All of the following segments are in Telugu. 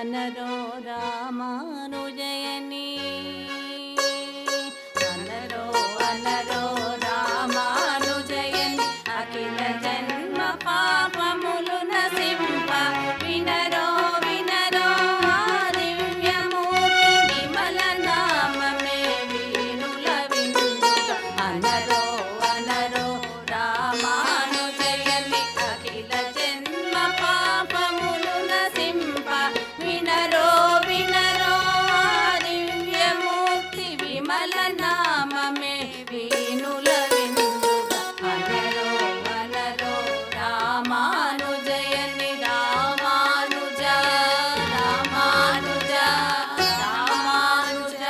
అనరో రామానుజయని అనరో అనరో రామానుజయని అఖిల జన్మ పాపములు నసింప వినరో వినరో ఆ దివ్యమూర్తి విమల నామమే వీణుల విందుగా అనరో అనరో రామానుజయని అఖిల జన్మ పాపములు నసింప వినరో వినరో ఆ దివ్యమూర్తి విమల నామమే వీణుల విందుగా అనరో అనరో రామానుజయని రామానుజ రామానుజ రామానుజ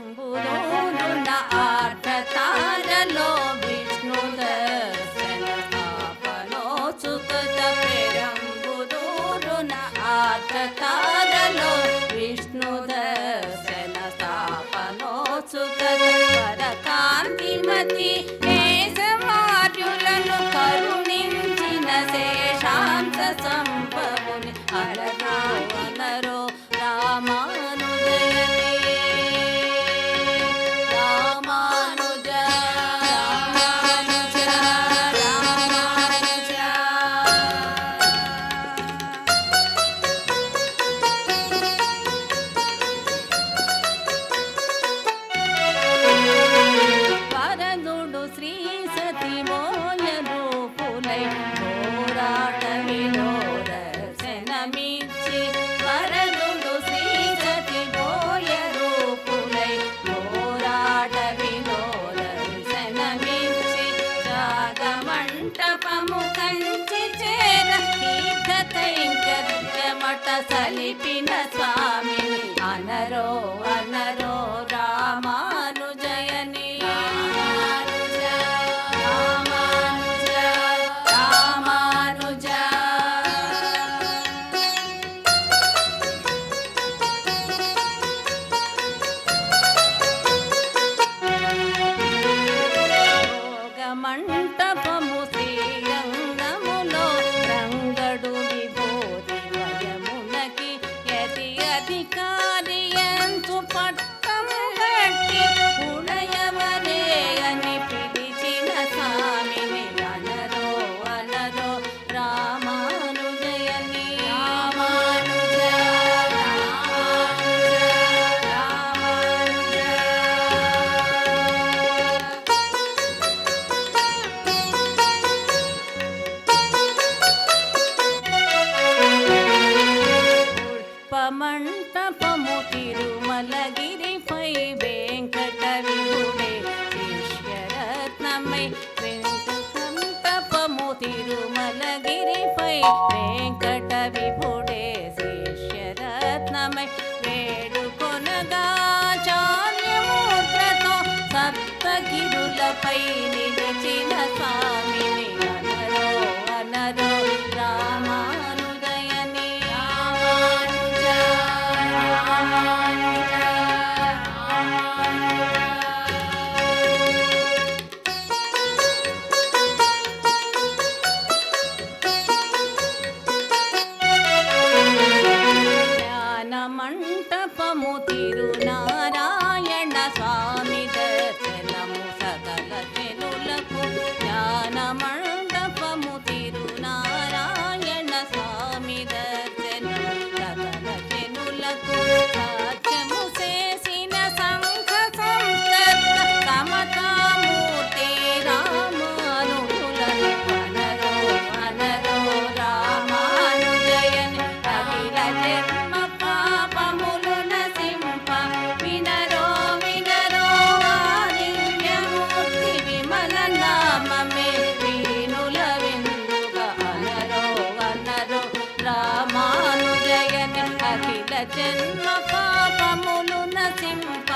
పెరుంబుదూరున ఆర్ద్రతారలో విష్ణు దర్శన స్థాపనోత్సుకత పెరంబుదూరున ఆర్ద్రతారలో విష్ణు దర్శన స్థాపనోత్సుకత వరకాంతిమతి కేశవార్యులను కరుణించిన శేషాంశ సంభవుని అనరో అనరో రామానుజయని రామానుజ రామానుజ రామానుజ వరదుడు శ్రీ సతి మోయ రూపులై పోరాట విలోరసనమిచ్చి వరదుడు శ్రీ సతి మోయ రూపులై పోరాట విలోరసనమిచ్చి జాగమంటపము కంచి చేర తీర్థ కైంకర్యమట సలిపిన స్వామిని అనరో అనరో రామానుజయని రామానుజ రామానుజ రామానుజ మంటపము శ్రీరంగములో రంగడు విభూతి వయమునకి యతి అధికారి ఎంచు పట్టము గట్టి ఉడయవరే అని పిలిచిన స్వామిని అనరో అనరో రామానుజయని రామానుజ రామానుజ రామానుజ పుష్పమంటపము తిరుమలగిరిపై వెంకట విభుడే శిష్యరత్నమై వెంకటమంటపము తిరుమలగిరిపై వెంకట విభుడే శిష్యరత్నమై వేడుకొనగా చార్యముద్రతో సప్తగిరులపై నిలిచిన స్వామిని అనరో అనరో రామానుజయని రామానుజ రామానుజ జ్ఞానమంటపము తిరునారాయణ స్వామి దర్శనము సకల జనులకు జ్ఞానమంటపము తిరునారాయణ స్వామి దర్శనము సకల జనులకు సాధ్యము చేసిన సంఘ సంస్కృత సమతామూర్తి రామానుజులను అనరో అనరో రామానుజయని అఖిల జన్మ పాపములు నసింప వినరో వినరో ఆ దివ్యమూర్తి విమల నామమే వీణుల విందుగా అనరో అనరో రామానుజయని అఖిల జన్మ పాపములు నసింప